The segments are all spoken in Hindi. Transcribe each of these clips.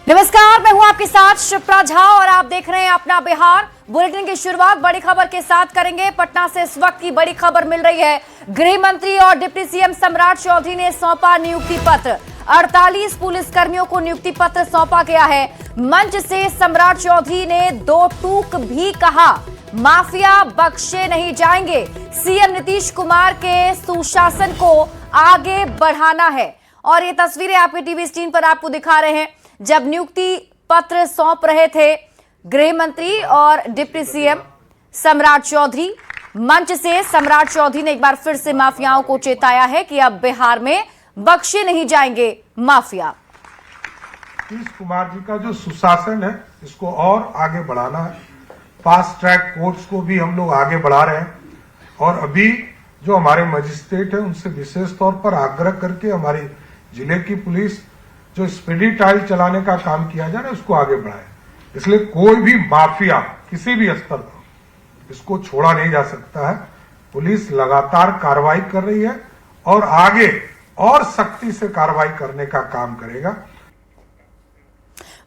नमस्कार, मैं हूं आपके साथ शिप्रा झा और आप देख रहे हैं अपना बिहार। बुलेटिन की शुरुआत बड़ी खबर के साथ करेंगे। पटना से इस वक्त की बड़ी खबर मिल रही है। गृह मंत्री और डिप्टी सीएम सम्राट चौधरी ने सौंपा नियुक्ति पत्र। 48 पुलिस कर्मियों को नियुक्ति पत्र सौंपा गया है। मंच से सम्राट चौधरी ने दो टूक भी कहा, माफिया बख्शे नहीं जाएंगे। सीएम नीतीश कुमार के सुशासन को आगे बढ़ाना है। और ये तस्वीरें आपके टीवी स्क्रीन पर आपको दिखा रहे हैं। जब नियुक्ति पत्र सौंप रहे थे गृह मंत्री और डिप्टी सीएम सम्राट चौधरी, मंच से सम्राट चौधरी ने एक बार फिर से माफियाओं को चेताया है कि अब बिहार में बख्शे नहीं जाएंगे माफिया। नीतीश कुमार जी का जो सुशासन है इसको और आगे बढ़ाना है। फास्ट ट्रैक कोर्ट्स को भी हम लोग आगे बढ़ा रहे हैं और अभी जो हमारे मजिस्ट्रेट हैं उनसे विशेष तौर पर आग्रह करके हमारी जिले की पुलिस जो स्पीडी ट्रायल चलाने का काम किया जा रहा है उसको आगे बढ़ाए। इसलिए कोई भी माफिया किसी भी स्तर पर इसको छोड़ा नहीं जा सकता है। पुलिस लगातार कार्रवाई कर रही है और आगे और सख्ती से कार्रवाई करने का काम करेगा।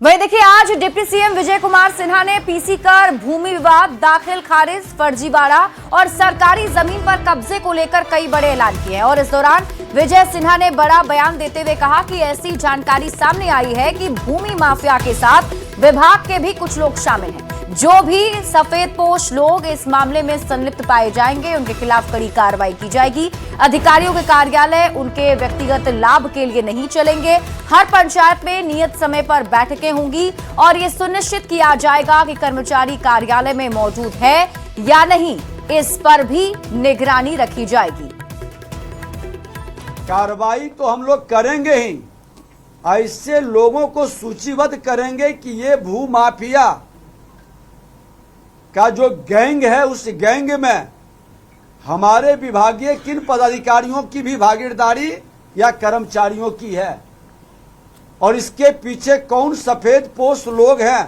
वही देखिए, आज डिप्टी सीएम विजय कुमार सिन्हा ने पीसी कर भूमि विवाद, दाखिल खारिज, फर्जीवाड़ा और सरकारी जमीन पर कब्जे को लेकर कई बड़े ऐलान किए हैं। और इस दौरान विजय सिन्हा ने बड़ा बयान देते हुए कहा कि ऐसी जानकारी सामने आई है कि भूमि माफिया के साथ विभाग के भी कुछ लोग शामिल हैं। जो भी सफेदपोश लोग इस मामले में संलिप्त पाए जाएंगे उनके खिलाफ कड़ी कार्रवाई की जाएगी। अधिकारियों के कार्यालय उनके व्यक्तिगत लाभ के लिए नहीं चलेंगे। हर पंचायत में नियत समय पर बैठकें होंगी और ये सुनिश्चित किया जाएगा कि कर्मचारी कार्यालय में मौजूद है या नहीं, इस पर भी निगरानी रखी जाएगी। कार्रवाई तो हम लोग करेंगे ही, ऐसे लोगों को सूचीबद्ध करेंगे कि ये भू माफिया का जो गैंग है उस गैंग में हमारे विभागीय किन पदाधिकारियों की भी भागीदारी या कर्मचारियों की है और इसके पीछे कौन सफेदपोश लोग हैं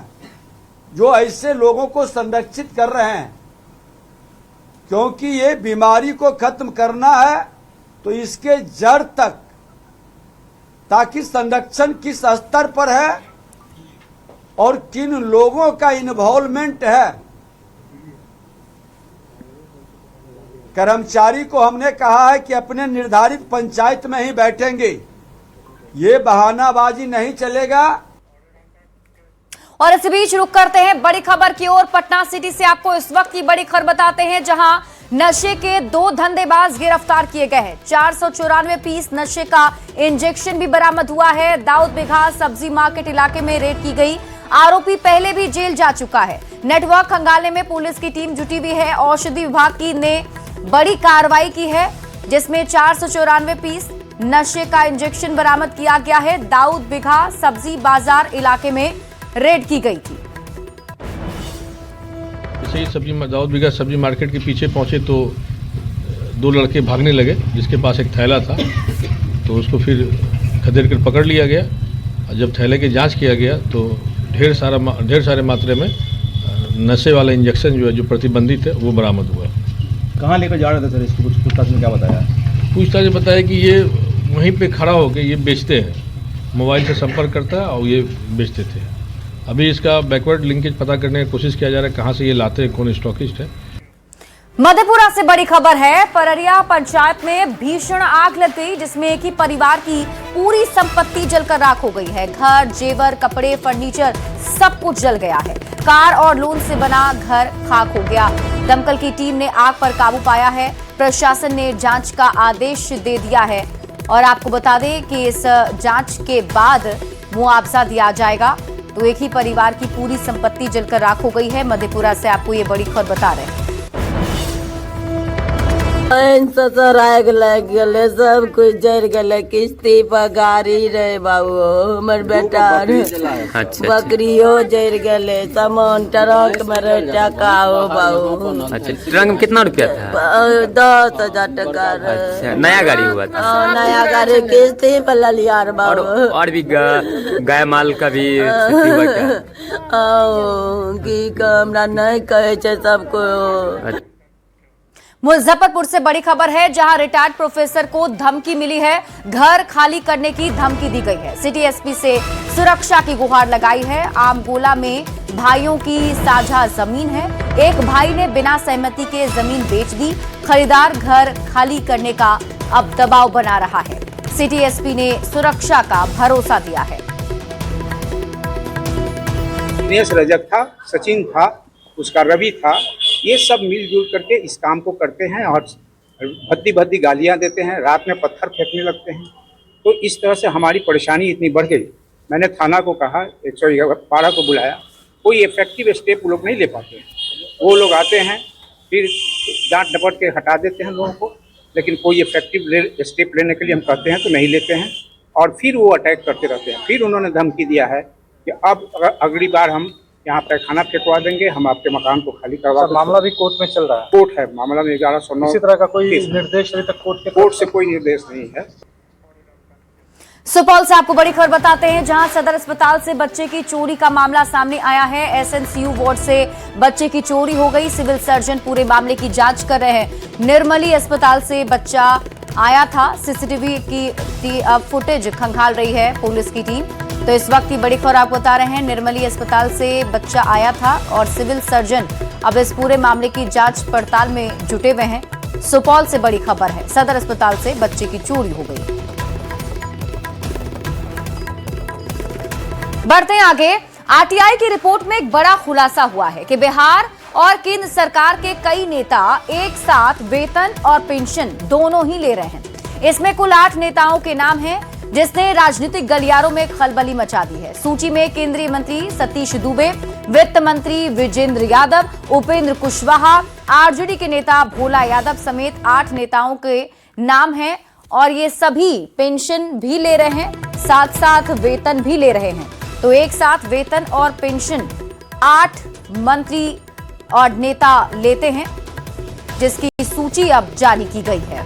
जो ऐसे लोगों को संरक्षित कर रहे हैं। क्योंकि ये बीमारी को खत्म करना है तो इसके जड़ तक, ताकि संरक्षण किस स्तर पर है और किन लोगों का इन्वॉल्वमेंट है। कर्मचारी को हमने कहा है कि अपने निर्धारित पंचायत में ही बैठेंगे, ये बहानाबाजी नहीं चलेगा। और इस बीच रुक करते हैं बड़ी खबर की ओर। पटना सिटी से आपको इस वक्त की बड़ी खबर बताते हैं, जहां नशे के 2 धंधेबाज गिरफ्तार किए गए हैं। 494 पीस नशे का इंजेक्शन भी बरामद हुआ है। दाऊद बिघा सब्जी मार्केट इलाके में रेड की गई। आरोपी पहले भी जेल जा चुका है। नेटवर्क खंगालने में पुलिस की टीम जुटी हुई है। औषधि विभाग की ने बड़ी कार्रवाई की है, जिसमें 494 पीस नशे का इंजेक्शन बरामद किया गया है। दाऊद बिघा सब्जी बाजार इलाके में रेड की गई थी। जैसे ही दाऊद बिघा सब्जी मार्केट के पीछे पहुंचे तो 2 लड़के भागने लगे, जिसके पास एक थैला था तो उसको फिर खदेड़ कर पकड़ लिया गया। और जब थैले की जांच किया गया तो ढेर सारे मात्रा में नशे वाला इंजेक्शन जो है, जो प्रतिबंधित है, वो बरामद हुआ। कहाँ लेकर जा रहे थे सर? इसको कुछ पूछताछ में क्या बताया? पूछताछ में बताया कि ये वहीं पे खड़ा होकर ये बेचते हैं, मोबाइल से संपर्क करता है और ये बेचते थे। अभी इसका बैकवर्ड लिंकेज पता करने की कोशिश किया जा रहा है, कहाँ से ये लाते हैं, कौन स्टॉकिस्ट है। मधेपुरा से बड़ी खबर है। पररिया पंचायत में भीषण आग लग गई, जिसमें एक ही परिवार की पूरी संपत्ति जलकर राख हो गई है। घर, जेवर, कपड़े, फर्नीचर सब कुछ जल गया है। कार और लून से बना घर खाक हो गया। दमकल की टीम ने आग पर काबू पाया है। प्रशासन ने जांच का आदेश दे दिया है और आपको बता दें कि इस जांच के बाद मुआवजा दिया जाएगा। तो एक ही परिवार की पूरी संपत्ति जलकर राख हो गई है। मधेपुरा से आपको ये बड़ी खबर बता रहे हैं। ससुर आग लग गए, सब कुछ जल गए। किस्ती पर गाड़ी रहे बाबू, हमर बेटा बकरियो जल गए। सामान ट्रक में टका हो बाबू। अच्छा, ट्रक में कितना रुपया था? 10,000 टका। अच्छा, नया गाड़ी हुआ था? नया गाड़ी किस्ती पर ललिया बाबू। और भी गाय माल का भी की हमरा नहीं कहे सबको। मुजफ्फरपुर से बड़ी खबर है, जहां रिटायर्ड प्रोफेसर को धमकी मिली है, घर खाली करने की धमकी दी गई है। सिटी एसपी से सुरक्षा की गुहार लगाई है। आमगोला में भाइयों की साझा जमीन है, एक भाई ने बिना सहमति के जमीन बेच दी। खरीदार घर खाली करने का अब दबाव बना रहा है। सिटी एसपी ने सुरक्षा का भरोसा दिया है। दिनेश रजक था, सचिन था, उसका रवि था, ये सब मिलजुल करके इस काम को करते हैं और भद्दी भद्दी गालियां देते हैं, रात में पत्थर फेंकने लगते हैं। तो इस तरह से हमारी परेशानी इतनी बढ़ गई, मैंने थाना को कहा, 112 को बुलाया, कोई इफेक्टिव स्टेप वो लोग नहीं ले पाते हैं। वो लोग आते हैं फिर डांट डपट के हटा देते हैं लोगों को, लेकिन कोई इफेक्टिव स्टेप लेने के लिए हम कहते हैं तो नहीं लेते हैं और फिर वो अटैक करते रहते हैं। फिर उन्होंने धमकी दिया है कि अब अगली बार हम यहाँ पैखाना फेंकवा देंगे, हम आपके मकान को खाली करवा देंगे। मामला भी कोर्ट में चल रहा है। कोर्ट है, मामला में 1109। इसी तरह का कोई निर्देश अभी तक कोर्ट से कोई निर्देश नहीं है। सुपौल से आपको बड़ी खबर बताते हैं, जहां सदर अस्पताल से बच्चे की चोरी का मामला सामने आया है। एसएनसीयू वार्ड से बच्चे की चोरी हो गई। सिविल सर्जन पूरे मामले की जांच कर रहे हैं। निर्मली अस्पताल से बच्चा आया था। सीसीटीवी की फुटेज खंगाल रही है पुलिस की टीम। तो इस वक्त की बड़ी खबर आपको बता रहे हैं, निर्मली अस्पताल से बच्चा आया था और सिविल सर्जन अब इस पूरे मामले की जांच पड़ताल में जुटे हुए हैं। सुपौल से बड़ी खबर है, सदर अस्पताल से बच्चे की चोरी हो गई। बढ़ते हैं आगे। आरटीआई की रिपोर्ट में एक बड़ा खुलासा हुआ है कि बिहार और केंद्र सरकार के कई नेता एक साथ वेतन और पेंशन दोनों ही ले रहे हैं। इसमें कुल 8 नेताओं के नाम हैं, जिसने राजनीतिक गलियारों में खलबली मचा दी है। सूची में केंद्रीय मंत्री सतीश दुबे, वित्त मंत्री विजेंद्र यादव, उपेंद्र कुशवाहा, आरजेडी के नेता भोला यादव समेत 8 नेताओं के नाम हैं और ये सभी पेंशन भी ले रहे हैं, साथ साथ वेतन भी ले रहे हैं। तो एक साथ वेतन और पेंशन 8 मंत्री और नेता लेते हैं, जिसकी सूची अब जारी की गई है।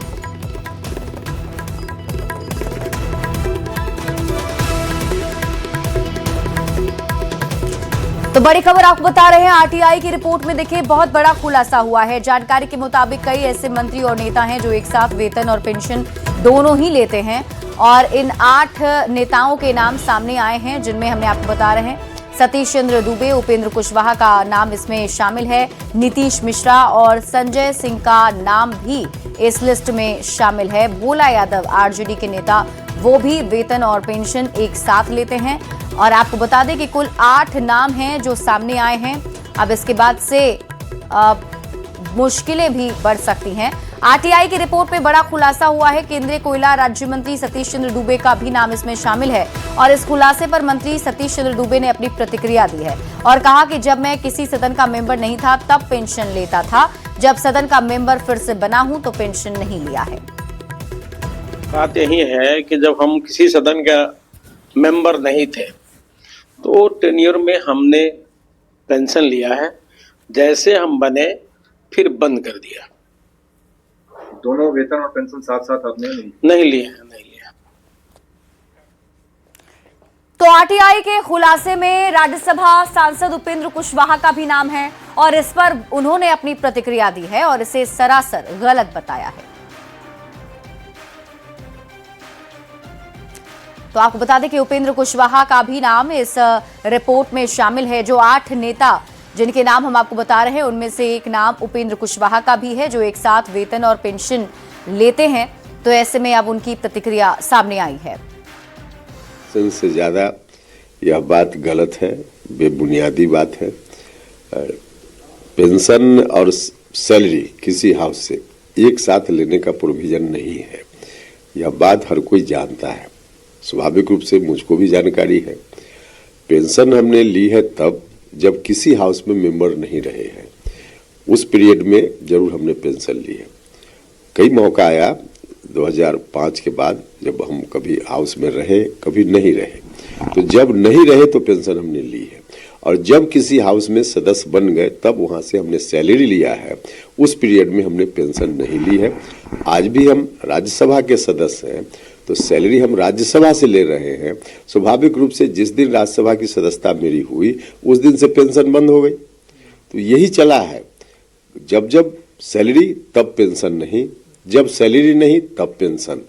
तो बड़ी खबर आपको बता रहे हैं, आरटीआई की रिपोर्ट में देखिए बहुत बड़ा खुलासा हुआ है। जानकारी के मुताबिक कई ऐसे मंत्री और नेता हैं जो एक साथ वेतन और पेंशन दोनों ही लेते हैं और इन 8 नेताओं के नाम सामने आए हैं, जिनमें हमने आपको बता रहे हैं सतीश चंद्र दुबे, उपेंद्र कुशवाहा का नाम इसमें शामिल है, नीतीश मिश्रा और संजय सिंह का नाम भी इस लिस्ट में शामिल है। भोला यादव आरजेडी के नेता, वो भी वेतन और पेंशन एक साथ लेते हैं। और आपको बता दें कि कुल 8 नाम हैं जो सामने आए हैं। अब इसके बाद से मुश्किलें भी बढ़ सकती हैं। आरटीआई की रिपोर्ट में बड़ा खुलासा हुआ है। केंद्रीय कोयला राज्य मंत्री सतीश चंद्र दुबे का भी नाम इसमें शामिल है और इस खुलासे पर मंत्री सतीश चंद्र दुबे ने अपनी प्रतिक्रिया दी है और कहा कि जब मैं किसी सदन का मेंबर नहीं था तब पेंशन लेता था, जब सदन का मेंबर फिर से बना हूं तो पेंशन नहीं लिया है। बात यही है कि जब हम किसी सदन का मेंबर नहीं थे तो टेन्योर में हमने पेंशन लिया है, जैसे हम बने फिर बंद कर दिया। दोनों वेतन और पेंशन साथ साथ आपने नहीं लिया। तो आरटीआई के खुलासे में राज्यसभा सांसद उपेंद्र कुशवाहा का भी नाम है और इस पर उन्होंने अपनी प्रतिक्रिया दी है और इसे सरासर गलत बताया है। तो आपको बता दें कि उपेंद्र कुशवाहा का भी नाम इस रिपोर्ट में शामिल है। जो 8 नेता जिनके नाम हम आपको बता रहे हैं, उनमें से एक नाम उपेंद्र कुशवाहा का भी है, जो एक साथ वेतन और पेंशन लेते हैं। तो ऐसे में अब उनकी प्रतिक्रिया सामने आई है। से ज्यादा यह बात गलत है, बेबुनियादी बात है। पेंशन और सैलरी किसी हाउस से एक साथ लेने का प्रोविजन नहीं है, यह बात हर कोई जानता है। स्वाभाविक रूप से मुझको भी जानकारी है। पेंशन हमने ली है तब जब किसी हाउस में मेंबर नहीं रहे हैं, उस पीरियड में जरूर हमने पेंशन ली है। कई मौका आया 2005 के बाद जब हम कभी हाउस में रहे कभी नहीं रहे, तो जब नहीं रहे तो पेंशन हमने ली है और जब किसी हाउस में सदस्य बन गए तब वहां से हमने सैलरी लिया है। उस पीरियड में हमने पेंशन नहीं ली है। आज भी हम राज्यसभा के सदस्य हैं तो सैलरी हम राज्यसभा से ले रहे हैं। स्वाभाविक रूप से जिस दिन राज्यसभा की सदस्यता मेरी हुई उस दिन से पेंशन बंद हो गई। तो यही चला है, जब जब सैलरी तब पेंशन नहीं, जब सैलरी नहीं तब पेंशन।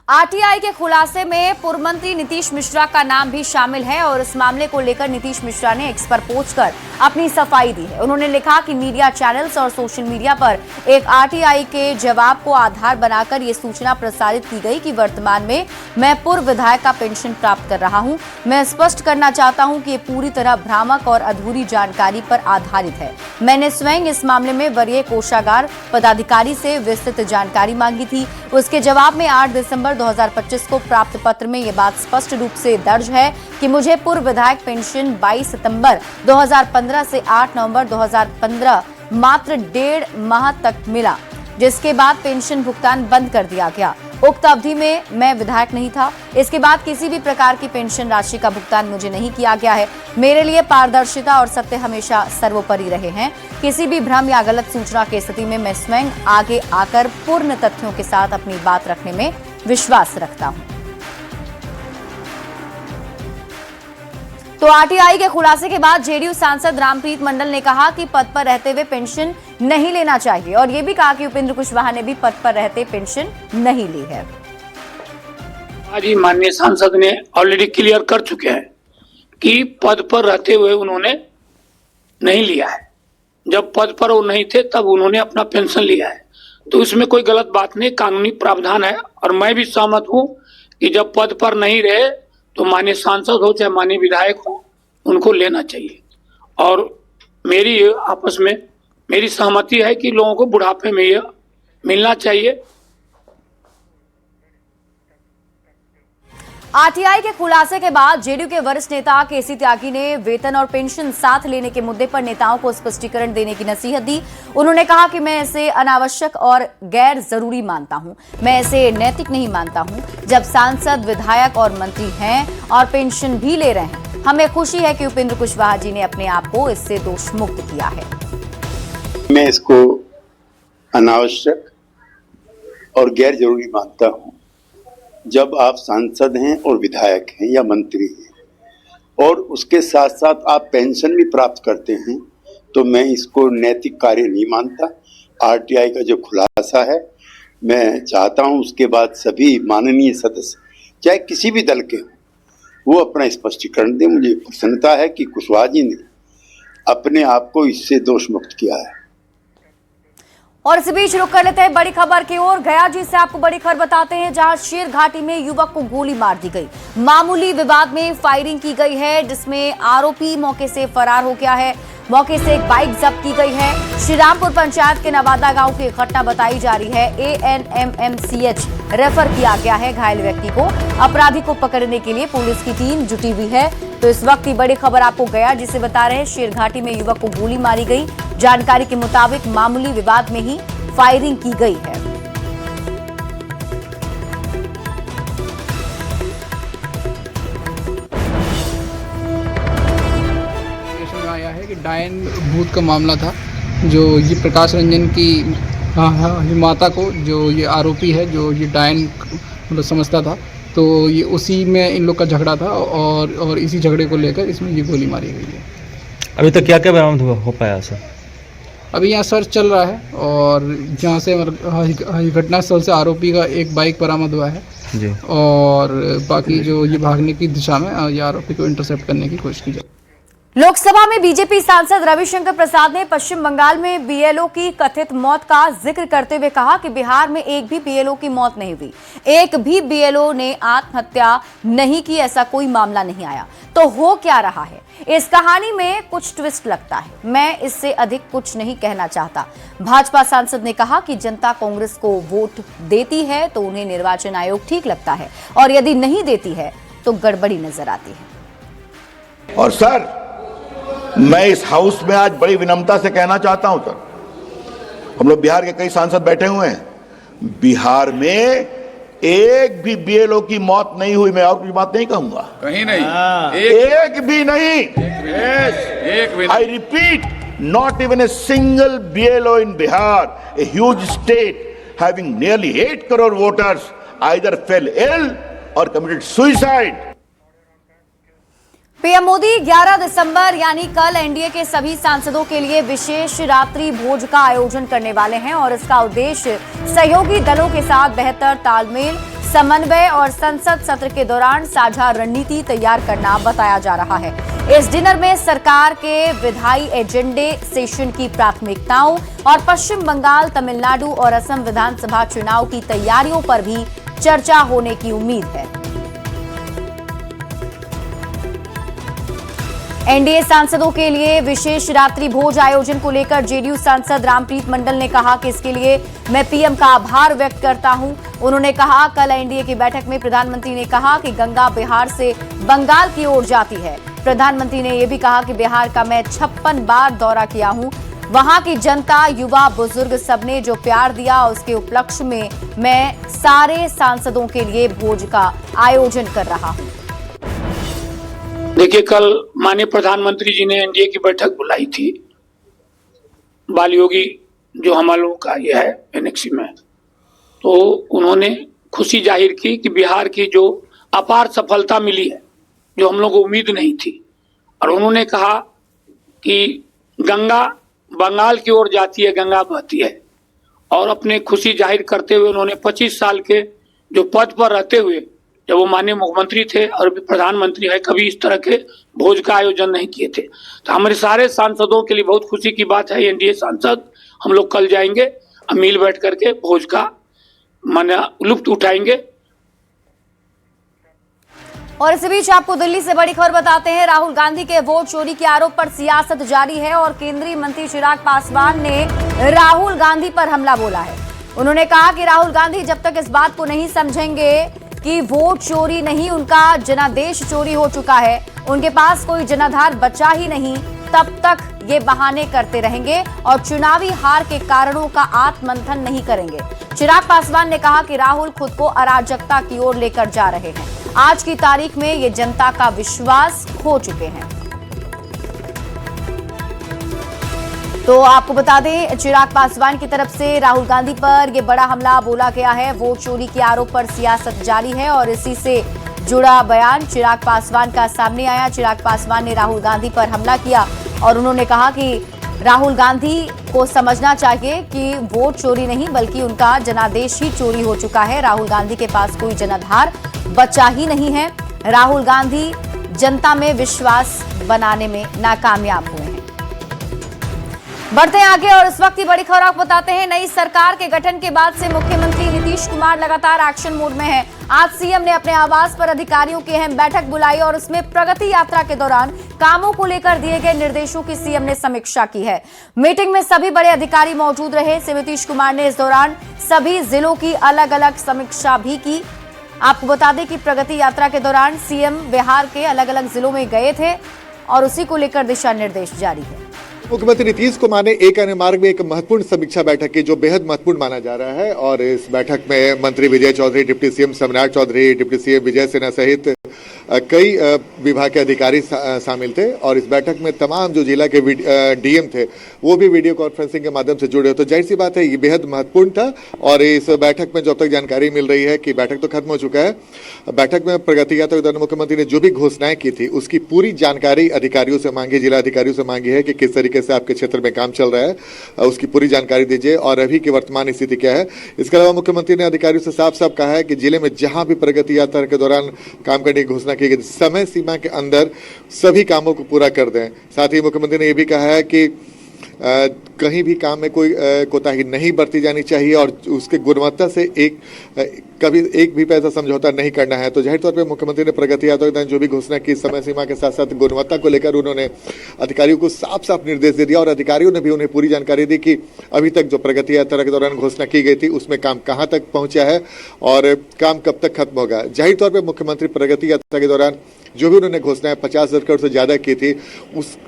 आरटीआई के खुलासे में पूर्व मंत्री नीतीश मिश्रा का नाम भी शामिल है और इस मामले को लेकर नीतीश मिश्रा ने एक्स पर पोस्ट कर अपनी सफाई दी है। उन्होंने लिखा कि मीडिया चैनल्स और सोशल मीडिया पर एक आरटीआई के जवाब को आधार बनाकर ये सूचना प्रसारित की गई कि वर्तमान में मैं पूर्व विधायक का पेंशन प्राप्त कर रहा हूं। मैं स्पष्ट करना चाहता हूं कि ये पूरी तरह भ्रामक और अधूरी जानकारी पर आधारित है। मैंने स्वयं इस मामले में वरीय कोषागार पदाधिकारी से विस्तृत जानकारी मांगी थी। उसके जवाब में 8 दिसंबर 2025 को प्राप्त पत्र में यह बात स्पष्ट रूप से दर्ज है कि मुझे पूर्व विधायक पेंशन 22 सितंबर 2015 से 8 नवंबर 2015 मात्र 1.5 माह तक मिला, जिसके बाद पेंशन भुगतान बंद कर दिया गया। उक्त अवधि में मैं विधायक नहीं था। इसके बाद किसी भी प्रकार की पेंशन राशि का भुगतान मुझे नहीं किया गया है। मेरे लिए पारदर्शिता और सत्य हमेशा सर्वोपरि रहे हैं। किसी भी भ्रम या गलत सूचना की स्थिति में मैं स्वयं आगे आकर पूर्ण तथ्यों के साथ अपनी बात रखने में विश्वास रखता हूं। तो आरटीआई के खुलासे के बाद जेडीयू सांसद रामप्रीत मंडल ने कहा कि पद पर रहते हुए पेंशन नहीं लेना चाहिए और यह भी कहा कि उपेंद्र कुशवाहा ने भी पद पर रहते पेंशन नहीं ली है। आज ही माननीय सांसद ने ऑलरेडी क्लियर कर चुके हैं कि पद पर रहते हुए उन्होंने नहीं लिया है। जब पद पर वो नहीं थे तब उन्होंने अपना पेंशन लिया है, तो इसमें कोई गलत बात नहीं, कानूनी प्रावधान है। और मैं भी सहमत हूं कि जब पद पर नहीं रहे तो माननीय सांसद हो चाहे माननीय विधायक हो, उनको लेना चाहिए। और मेरी आपस में मेरी सहमति है कि लोगों को बुढ़ापे में ये मिलना चाहिए। आरटीआई के खुलासे के बाद जेडीयू के वरिष्ठ नेता केसी त्यागी ने वेतन और पेंशन साथ लेने के मुद्दे पर नेताओं को स्पष्टीकरण देने की नसीहत दी। उन्होंने कहा कि मैं इसे अनावश्यक और गैर जरूरी मानता हूं, मैं इसे नैतिक नहीं मानता हूं। जब सांसद, विधायक और मंत्री हैं और पेंशन भी ले रहे हैं, हमें खुशी है कि उपेंद्र कुशवाहा जी ने अपने आप को इससे दोष मुक्त किया है। मैं इसको अनावश्यक और गैर जरूरी मानता हूं। जब आप सांसद हैं और विधायक हैं या मंत्री हैं और उसके साथ साथ आप पेंशन भी प्राप्त करते हैं, तो मैं इसको नैतिक कार्य नहीं मानता। आरटीआई का जो खुलासा है, मैं चाहता हूं उसके बाद सभी माननीय सदस्य चाहे किसी भी दल के हों, वो अपना स्पष्टीकरण दें। मुझे प्रसन्नता है कि कुशवाहा जी ने अपने आप को इससे दोष मुक्त किया है। और इस बीच रुक कर लेते हैं बड़ी खबर की ओर। गया जी से आपको बड़ी खबर बताते हैं, जहां शेर घाटी में युवक को गोली मार दी गई। मामूली विवाद में फायरिंग की गई है, जिसमें आरोपी मौके से फरार हो गया है। मौके से एक बाइक जब्त की गई है। श्रीरामपुर पंचायत के नवादा गांव की घटना बताई जा रही है। ANMMCH रेफर किया गया है घायल व्यक्ति को। अपराधी को पकड़ने के लिए पुलिस की टीम जुटी हुई है। तो इस वक्त की बड़ी खबर आपको गया जिसे बता रहे हैं, शेर घाटी में युवक को गोली मारी गई। जानकारी के मुताबिक मामूली विवाद में ही फायरिंग की गई है। आया है कि डायन भूत का मामला था, जो ये प्रकाश रंजन की माता को, जो ये आरोपी है, जो ये डायन मतलब समझता था, तो ये उसी में इन लोग का झगड़ा था और इसी झगड़े को लेकर इसमें ये गोली मारी गई है। अभी तक क्या क्या बरामद हो पाया सर? अभी यहाँ सर्च चल रहा है और जहाँ से घटनास्थल से आरोपी का एक बाइक बरामद हुआ है जी, और बाकी जो ये भागने की दिशा में ये आरोपी को इंटरसेप्ट करने की कोशिश की जाए। लोकसभा में बीजेपी सांसद रविशंकर प्रसाद ने पश्चिम बंगाल में बीएलओ की कथित मौत का जिक्र करते हुए कहा कि बिहार में एक भी बीएलओ की मौत नहीं हुई, एक भी बीएलओ ने आत्महत्या नहीं की, ऐसा कोई मामला नहीं आया। तो हो क्या रहा है? इस कहानी में कुछ ट्विस्ट लगता है। मैं इससे अधिक कुछ नहीं कहना चाहता। भाजपा सांसद ने कहा कि जनता कांग्रेस को वोट देती है तो उन्हें निर्वाचन आयोग ठीक लगता है, और यदि नहीं देती है तो गड़बड़ी नजर आती है। और सर, मैं इस हाउस में आज बड़ी विनम्रता से कहना चाहता हूं सर, हम लोग बिहार के कई सांसद बैठे हुए हैं, बिहार में एक भी बीएलओ की मौत नहीं हुई। मैं और कुछ बात नहीं कहूंगा, कहीं नहीं, एक भी नहीं। I repeat, not even a single BLO in Bihar, a huge state having nearly 8 crore voters, either fell ill और कमिटेड सुसाइड। पीएम मोदी 11 दिसंबर यानी कल एनडीए के सभी सांसदों के लिए विशेष रात्रि भोज का आयोजन करने वाले हैं और इसका उद्देश्य सहयोगी दलों के साथ बेहतर तालमेल, समन्वय और संसद सत्र के दौरान साझा रणनीति तैयार करना बताया जा रहा है। इस डिनर में सरकार के विधायी एजेंडे, सेशन की प्राथमिकताओं और पश्चिम बंगाल, तमिलनाडु और असम विधानसभा चुनाव की तैयारियों पर भी चर्चा होने की उम्मीद है। एनडीए सांसदों के लिए विशेष रात्रि भोज आयोजन को लेकर जेडीयू सांसद रामप्रीत मंडल ने कहा कि इसके लिए मैं पीएम का आभार व्यक्त करता हूं। उन्होंने कहा, कल एनडीए की बैठक में प्रधानमंत्री ने कहा कि गंगा बिहार से बंगाल की ओर जाती है। प्रधानमंत्री ने यह भी कहा कि बिहार का मैं 56 बार दौरा किया हूं। वहां की जनता, युवा, बुजुर्ग सबने जो प्यार दिया, उसके उपलक्ष्य में मैं सारे सांसदों के लिए भोज का आयोजन कर रहा हूं। देखिए, कल माननीय प्रधानमंत्री जी ने एनडीए की बैठक बुलाई थी बाल योगी जो हम लोगों का ये है एनेक्सी में, तो उन्होंने खुशी जाहिर की कि बिहार की जो अपार सफलता मिली है, जो हम लोग को उम्मीद नहीं थी, और उन्होंने कहा कि गंगा बंगाल की ओर जाती है, गंगा बहती है, और अपने खुशी जाहिर करते हुए उन्होंने 25 साल के जो पद पर रहते हुए, जब वो माननीय मुख्यमंत्री थे और भी प्रधानमंत्री है, कभी इस तरह के भोज का आयोजन नहीं किए थे। तो हमारे सारे सांसदों के लिए बहुत खुशी की बात है। एनडीए सांसद हम लोग कल जाएंगे, मिल बैठ करके भोज का लुत्फ उठाएंगे। और इसी बीच आपको दिल्ली से बड़ी खबर बताते हैं। राहुल गांधी के वोट चोरी के आरोप पर सियासत जारी है और केंद्रीय मंत्री चिराग पासवान ने राहुल गांधी पर हमला बोला है। उन्होंने कहा कि राहुल गांधी जब तक इस बात को नहीं समझेंगे कि वोट चोरी नहीं, उनका जनादेश चोरी हो चुका है, उनके पास कोई जनाधार बचा ही नहीं, तब तक ये बहाने करते रहेंगे और चुनावी हार के कारणों का आत्ममंथन नहीं करेंगे। चिराग पासवान ने कहा कि राहुल खुद को अराजकता की ओर लेकर जा रहे हैं। आज की तारीख में ये जनता का विश्वास खो चुके हैं। तो आपको बता दें, चिराग पासवान की तरफ से राहुल गांधी पर यह बड़ा हमला बोला गया है। वोट चोरी के आरोप पर सियासत जारी है और इसी से जुड़ा बयान चिराग पासवान का सामने आया। चिराग पासवान ने राहुल गांधी पर हमला किया और उन्होंने कहा कि राहुल गांधी को समझना चाहिए कि वोट चोरी नहीं बल्कि उनका जनादेश ही चोरी हो चुका है। राहुल गांधी के पास कोई जनाधार बचा ही नहीं है। राहुल गांधी जनता में विश्वास बनाने में नाकामयाब हुए हैं। बढ़ते हैं आगे और इस वक्त की बड़ी खबर आपको बताते हैं। नई सरकार के गठन के बाद से मुख्यमंत्री नीतीश कुमार लगातार एक्शन मोड में हैं। आज सीएम ने अपने आवास पर अधिकारियों की अहम बैठक बुलाई और उसमें प्रगति यात्रा के दौरान कामों को लेकर दिए गए निर्देशों की सीएम ने समीक्षा की है। मीटिंग में सभी बड़े अधिकारी मौजूद रहे। सीएम नीतीश कुमार ने इस दौरान सभी जिलों की अलग अलग समीक्षा भी की। आपको बता दें कि प्रगति यात्रा के दौरान सीएम बिहार के अलग अलग जिलों में गए थे और उसी को लेकर दिशा निर्देश जारी है। मुख्यमंत्री नीतीश कुमार ने एक अन्य मार्ग में एक महत्वपूर्ण समीक्षा बैठक की जो बेहद महत्वपूर्ण माना जा रहा है और इस बैठक में मंत्री विजय चौधरी, डिप्टी सीएम सम्राट चौधरी, डिप्टी सीएम विजय सिन्हा सहित कई विभाग के अधिकारी शामिल थे और इस बैठक में तमाम जो जिला के डीएम थे वो भी वीडियो कॉन्फ्रेंसिंग के माध्यम से जुड़े। तो जाहिर सी बात है ये बेहद महत्वपूर्ण था और इस बैठक में जब तक जानकारी मिल रही है कि बैठक तो खत्म हो चुका है, बैठक में प्रगति यात्रा के दौरान मुख्यमंत्री ने जो भी घोषणाएं की थी उसकी पूरी जानकारी अधिकारियों से मांगी, जिला अधिकारियों से मांगी है कि किस तरीके से आपके क्षेत्र में काम चल रहा है, उसकी पूरी जानकारी दीजिए और अभी की वर्तमान स्थिति क्या है। इसके अलावा मुख्यमंत्री ने अधिकारियों से साफ साफ कहा है कि जिले में जहां भी प्रगति यात्रा के दौरान काम करने की घोषणा की गई समय सीमा के अंदर सभी कामों को पूरा कर दें। साथ ही मुख्यमंत्री ने यह भी कहा है कि कहीं भी काम में कोई कोताही नहीं बरती जानी चाहिए और उसके गुणवत्ता से कभी एक भी पैसा समझौता नहीं करना है। तो जाहिर तौर पे मुख्यमंत्री ने प्रगति यात्रा के दौरान जो भी घोषणा की समय सीमा के साथ साथ गुणवत्ता को लेकर उन्होंने अधिकारियों को साफ साफ निर्देश दे दिया और अधिकारियों ने भी उन्हें पूरी जानकारी दी कि अभी तक जो प्रगति यात्रा के दौरान घोषणा की गई थी उसमें काम कहाँ तक पहुंचा है और काम कब तक खत्म होगा। जाहिर तौर पर मुख्यमंत्री प्रगति यात्रा के दौरान जो भी उन्होंने घोषणाएं 50,000 करोड़ से ज्यादा की थी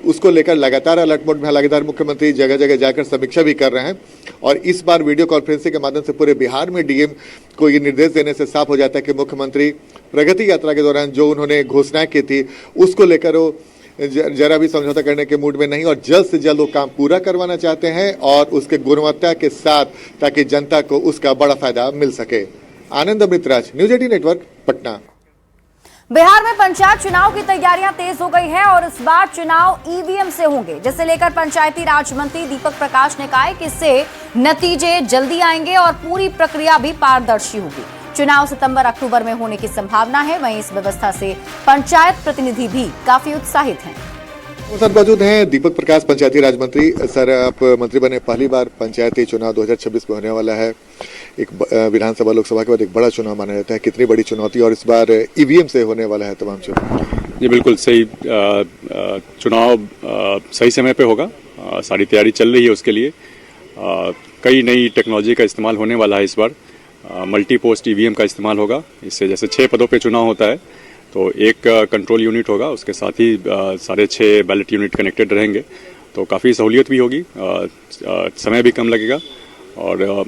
उसको लेकर लगातार अलर्ट मोड में लगातार मुख्यमंत्री जगह जगह जाकर समीक्षा भी कर रहे हैं और इस बार वीडियो कॉन्फ्रेंसिंग के माध्यम से पूरे बिहार में डीएम को ये निर्देश देने से साफ हो जाता है कि मुख्यमंत्री प्रगति यात्रा के दौरान जो उन्होंने घोषणाएं की थी उसको लेकर वो जरा भी समझौता करने के मूड में नहीं और जल्द से जल्द वो काम पूरा करवाना चाहते हैं और उसके गुणवत्ता के साथ ताकि जनता को उसका बड़ा फायदा मिल सके। आनंद अमृतराज, न्यूज 18 नेटवर्क, पटना। बिहार में पंचायत चुनाव की तैयारियां तेज हो गई है और इस बार चुनाव ईवीएम से होंगे, जिसे लेकर पंचायती राज मंत्री दीपक प्रकाश ने कहा है कि इससे नतीजे जल्दी आएंगे और पूरी प्रक्रिया भी पारदर्शी होगी। चुनाव सितंबर-अक्टूबर में होने की संभावना है। वहीं इस व्यवस्था से पंचायत प्रतिनिधि भी काफी उत्साहित हैं। सर मौजूद हैं दीपक प्रकाश, पंचायती राज मंत्री। सर, आप मंत्री बने पहली बार, पंचायती चुनाव 2026 में होने वाला है। एक विधानसभा लोकसभा के बाद एक बड़ा चुनाव माना जाता है। कितनी बड़ी चुनौती, और इस बार ईवीएम से होने वाला है तमाम चुनाव? जी बिल्कुल सही। चुनाव सही समय पे होगा। सारी तैयारी चल रही है उसके लिए। कई नई टेक्नोलॉजी का इस्तेमाल होने वाला है इस बार। मल्टी पोस्ट ईवीएम का इस्तेमाल होगा। इससे जैसे 6 पदों पे चुनाव होता है तो एक कंट्रोल यूनिट होगा, उसके साथ ही सारे 6 बैलेट यूनिट कनेक्टेड रहेंगे, तो काफ़ी सहूलियत भी होगी, समय भी कम लगेगा और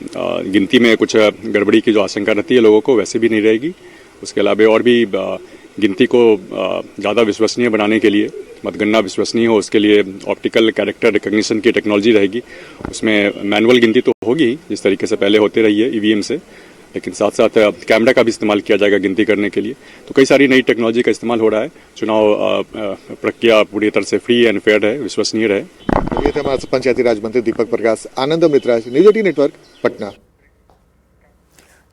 गिनती में कुछ गड़बड़ी की जो आशंका रहती है लोगों को वैसे भी नहीं रहेगी। उसके अलावा और भी गिनती को ज़्यादा विश्वसनीय बनाने के लिए, मतगणना विश्वसनीय हो उसके लिए ऑप्टिकल कैरेक्टर रिकग्निशन की टेक्नोलॉजी रहेगी। उसमें मैनुअल गिनती तो होगी जिस तरीके से पहले होते रही है ईवीएम से, लेकिन साथ साथ कैमरा का भी इस्तेमाल किया जाएगा गिनती करने के लिए। तो कई सारी नई टेक्नोलॉजी का इस्तेमाल हो रहा है। चुनाव प्रक्रिया पूरी तरह से फ्री एंड फेयर है, विश्वसनीय रहे। ये थे हमारे पंचायती राज मंत्री दीपक प्रकाश। आनंद मित्रा, न्यूज 18 नेटवर्क, पटना।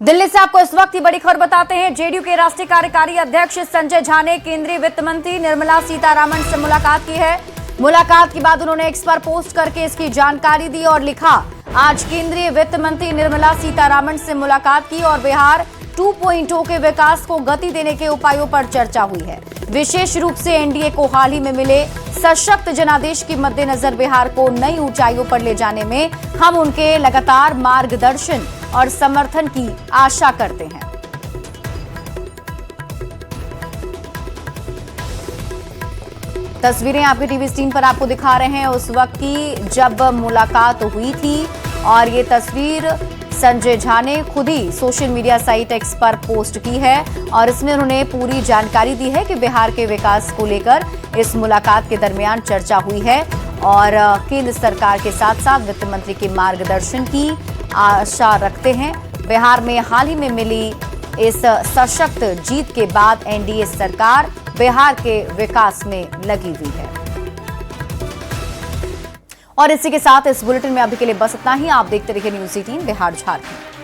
दिल्ली से आपको इस वक्त की बड़ी खबर बताते हैं। जेडीयू के राष्ट्रीय कार्यकारी अध्यक्ष संजय झा ने केंद्रीय वित्त मंत्री निर्मला सीतारामन से मुलाकात की है। मुलाकात के बाद उन्होंने एक्स पर पोस्ट करके इसकी जानकारी दी और लिखा, आज केंद्रीय वित्त मंत्री निर्मला सीतारामन से मुलाकात की और बिहार 2.0 के विकास को गति देने के उपायों पर चर्चा हुई है। विशेष रूप से एनडीए को हाल ही में मिले सशक्त जनादेश के मद्देनजर बिहार को नई ऊंचाइयों पर ले जाने में हम उनके लगातार मार्गदर्शन और समर्थन की आशा करते हैं। तस्वीरें आपके टीवी स्क्रीन पर आपको दिखा रहे हैं उस वक्त की जब मुलाकात हुई थी, और ये तस्वीर संजय झा ने खुद ही सोशल मीडिया साइट एक्स पर पोस्ट की है और इसमें उन्होंने पूरी जानकारी दी है कि बिहार के विकास को लेकर इस मुलाकात के दरमियान चर्चा हुई है और केंद्र सरकार के साथ साथ वित्त मंत्री के मार्गदर्शन की आशा रखते हैं। बिहार में हाल ही में मिली इस सशक्त जीत के बाद एनडीए सरकार बिहार के विकास में लगी हुई है। और इसी के साथ इस बुलेटिन में अभी के लिए बस इतना ही। आप देखते रहिए न्यूज़ 18 बिहार झारखंड।